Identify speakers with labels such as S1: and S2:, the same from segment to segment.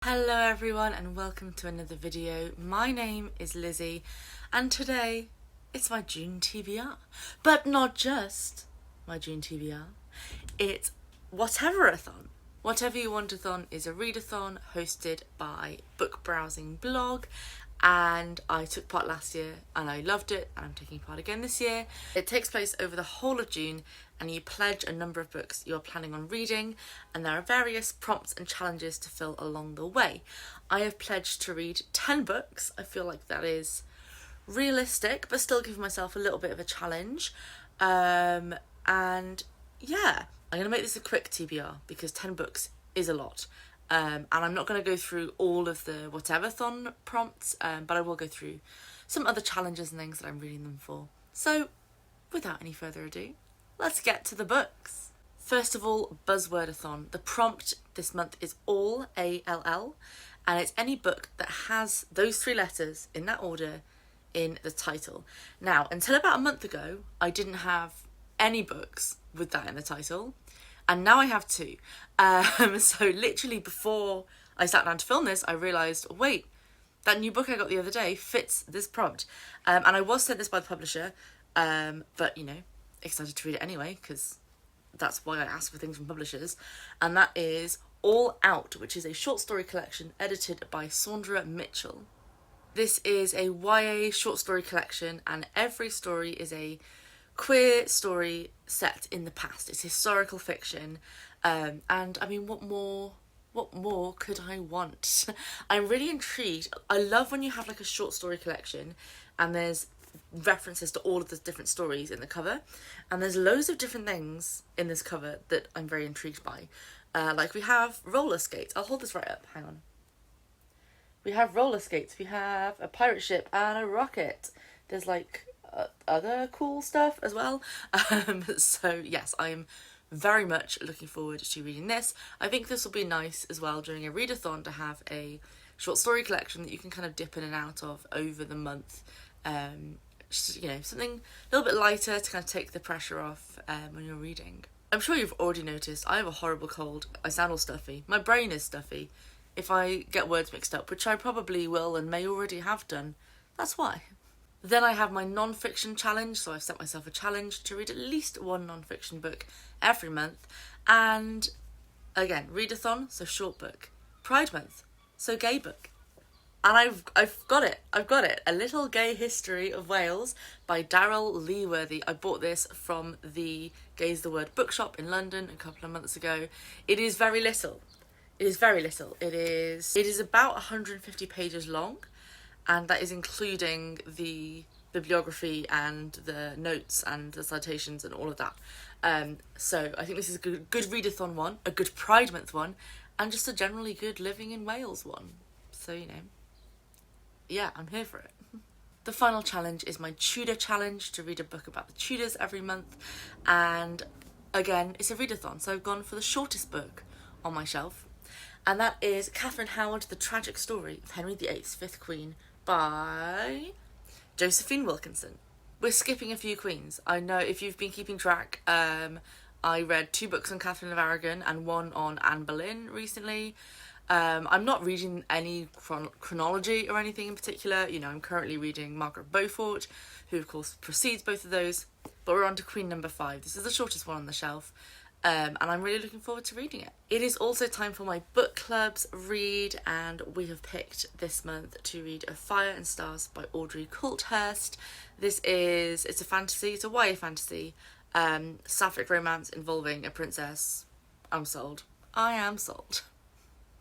S1: Hello everyone and welcome to another video. My name is Lizzie and today it's my June TBR. But not just my June TBR, it's Whatever-A-Thon. Whatever-You-Want-A-Thon is a readathon hosted by Book Browsing Blog, and I took part last year and I loved it, and I'm taking part again this year. It takes place over the whole of June and you pledge a number of books you're planning on reading, and there are various prompts and challenges to fill along the way. I have pledged to read 10 books. I feel like that is realistic but still giving myself a little bit of a challenge. And yeah, I'm going to make this a quick TBR because 10 books is a lot. And I'm not going to go through all of the Whatever-Thon prompts, but I will go through some other challenges and things that I'm reading them for. So, without any further ado, let's get to the books. First of all, Buzzword-A-thon. The prompt this month is all ALL, and it's any book that has those three letters in that order in the title. Now, until about a month ago, I didn't have any books with that in the title, and now I have two. So literally before I sat down to film this, I realised, wait, that new book I got the other day fits this prompt. And I was sent this by the publisher, but, you know, excited to read it anyway, because that's why I ask for things from publishers. And that is All Out, which is a short story collection edited by Saundra Mitchell. This is a YA short story collection, and every story is a queer story set in the past. It's historical fiction, and I mean, what more could I want? I'm really intrigued. I love when you have like a short story collection and there's references to all of the different stories in the cover, and there's loads of different things in this cover that I'm very intrigued by. Like we have roller skates. I'll hold this right up, hang on. We have roller skates, we have a pirate ship and a rocket. There's like other cool stuff as well. So yes, I'm very much looking forward to reading this. I think this will be nice as well during a readathon to have a short story collection that you can kind of dip in and out of over the month. Just, you know, something a little bit lighter to kind of take the pressure off when you're reading. I'm sure you've already noticed I have a horrible cold. I sound all stuffy. My brain is stuffy. If I get words mixed up, which I probably will and may already have done, that's why. Then I have my non-fiction challenge, so I've set myself a challenge to read at least one non-fiction book every month. And again, readathon, so short book. Pride month, so gay book. And I've got it. A Little Gay History of Wales by Daryl Leeworthy. I bought this from the Gaze the Word bookshop in London a couple of months ago. It is very little. It is about 150 pages long, and that is including the bibliography and the notes and the citations and all of that. So I think this is a good readathon one, a good Pride Month one, and just a generally good living in Wales one. So, you know, yeah, I'm here for it. The final challenge is my Tudor challenge, to read a book about the Tudors every month. And again, it's a readathon, so I've gone for the shortest book on my shelf. And that is Catherine Howard, The Tragic Story of Henry VIII's Fifth Queen by Josephine Wilkinson. We're skipping a few queens. I know if you've been keeping track, I read 2 books on Catherine of Aragon and 1 on Anne Boleyn recently. I'm not reading any chronology or anything in particular. You know, I'm currently reading Margaret Beaufort, who of course precedes both of those. But we're on to Queen number 5. This is the shortest one on the shelf. And I'm really looking forward to reading it. It is also time for my book club's read, and we have picked this month to read Of Fire and Stars by Audrey Coulthurst. It's a fantasy, it's a YA fantasy, sapphic romance involving a princess. I'm sold. I am sold.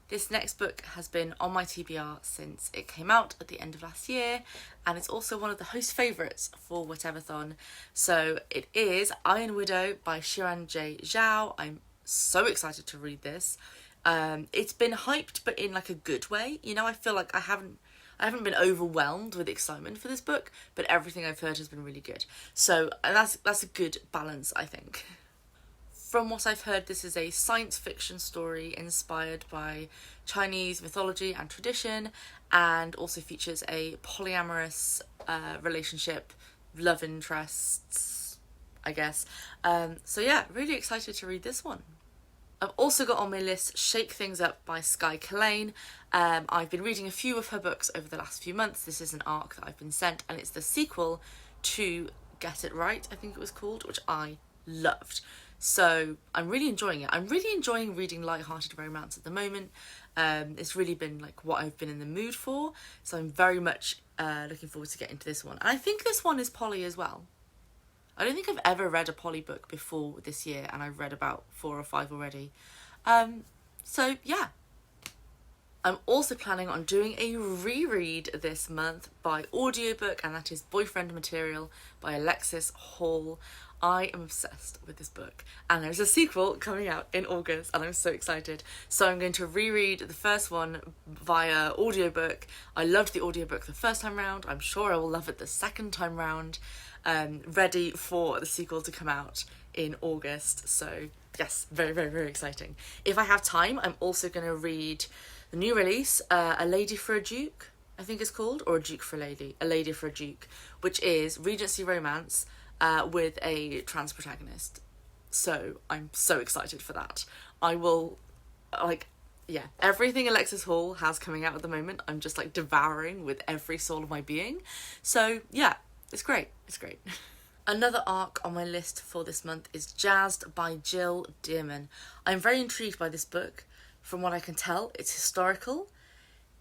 S1: This next book has been on my TBR since it came out at the end of last year, and it's also one of the host favourites for Whatever-Thon. So it is Iron Widow by Xiran J. Zhao. I'm so excited to read this. It's been hyped, but in like a good way. You know, I feel like I haven't been overwhelmed with excitement for this book, but everything I've heard has been really good. So that's a good balance, I think. From what I've heard, this is a science fiction story inspired by Chinese mythology and tradition, and also features a polyamorous relationship, love interests, I guess. So yeah, really excited to read this one. I've also got on my list Shake Things Up by Skye Collane. I've been reading a few of her books over the last few months. This is an arc that I've been sent, and it's the sequel to Get It Right, I think it was called, which I loved. So I'm really enjoying it. I'm really enjoying reading light-hearted romance at the moment. It's really been like what I've been in the mood for, so I'm very much looking forward to getting to this one. And I think this one is Polly as well. I don't think I've ever read a Polly book before this year, and I've read about 4 or 5 already. So yeah. I'm also planning on doing a reread this month by audiobook, and that is Boyfriend Material by Alexis Hall. I am obsessed with this book, and there's a sequel coming out in August, and I'm so excited. So I'm going to reread the first one via audiobook. I loved the audiobook the first time round. I'm sure I will love it the second time round. Ready for the sequel to come out in August. So yes, very, very, very exciting. If I have time, I'm also going to read the new release, A Lady for a Duke, I think it's called, or A Duke for a Lady, A Lady for a Duke, which is Regency romance with a trans protagonist. So I'm so excited for that. I will, yeah, everything Alexis Hall has coming out at the moment, I'm just like devouring with every soul of my being. So yeah, it's great. It's great. Another arc on my list for this month is Jazzed by Jill Dearman. I'm very intrigued by this book. From what I can tell, it's historical,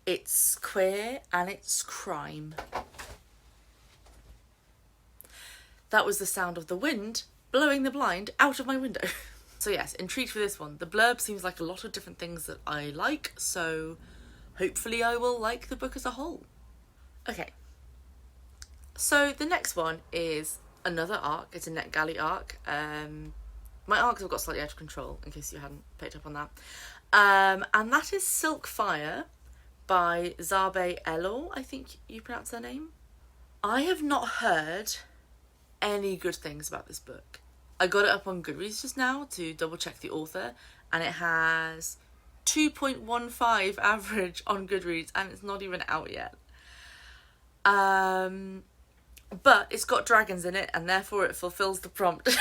S1: it's queer, and it's crime. That was the sound of the wind blowing the blind out of my window. So yes, intrigued for this one. The blurb seems like a lot of different things that I like, so hopefully I will like the book as a whole. Okay. So the next one is another arc. It's a NetGalley arc. My arcs have got slightly out of control, in case you hadn't picked up on that. And that is Silk Fire by Zabe Elor, I think you pronounce their name. I have not heard any good things about this book. I got it up on Goodreads just now to double check the author, and it has 2.15 average on Goodreads, and it's not even out yet. But it's got dragons in it, and therefore it fulfills the prompt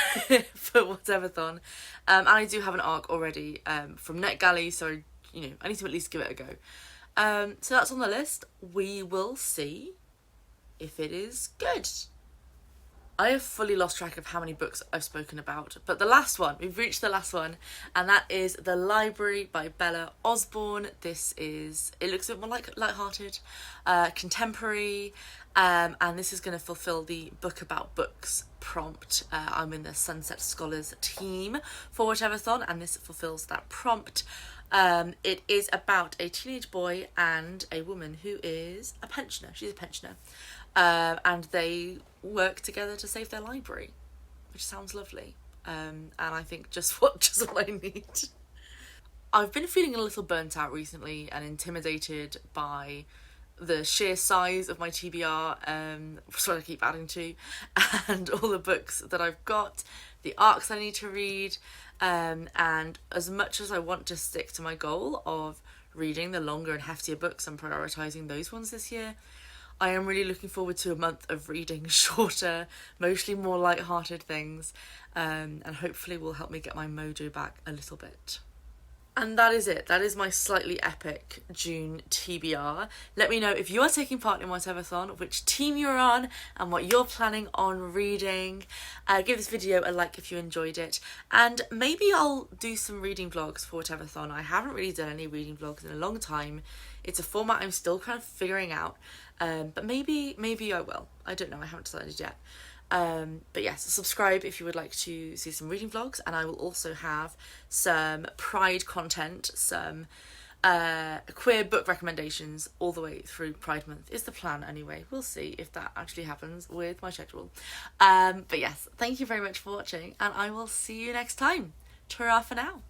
S1: for Whatever-Thon. And I do have an arc already from NetGalley, so I need to at least give it a go. So that's on the list. We will see if it is good. I have fully lost track of how many books I've spoken about, but the last one, we've reached the last one, and that is The Library by Bella Osborne. It looks a bit more light-hearted, contemporary, and this is going to fulfill the book about books prompt. I'm in the Sunset Scholars team for Whatever-Thon, and this fulfills that prompt. It is about a teenage boy and a woman who is a pensioner. She's a pensioner. And they work together to save their library, which sounds lovely. And I think just what I need. I've been feeling a little burnt out recently and intimidated by the sheer size of my TBR, sorry I keep adding to, and all the books that I've got, the arcs I need to read, and as much as I want to stick to my goal of reading the longer and heftier books and prioritising those ones this year, I am really looking forward to a month of reading shorter, mostly more light-hearted things, and hopefully will help me get my mojo back a little bit. And that is it. That is my slightly epic June TBR. Let me know if you are taking part in Whatever-Thon, which team you're on, and what you're planning on reading. Give this video a like if you enjoyed it. And maybe I'll do some reading vlogs for Whatever-Thon. I haven't really done any reading vlogs in a long time. It's a format I'm still kind of figuring out. But maybe I will. I don't know. I haven't decided yet. But yes, subscribe if you would like to see some reading vlogs, and I will also have some Pride content, some queer book recommendations all the way through Pride Month is the plan anyway. We'll see if that actually happens with my schedule. But yes, thank you very much for watching, and I will see you next time. Ta-ra for now.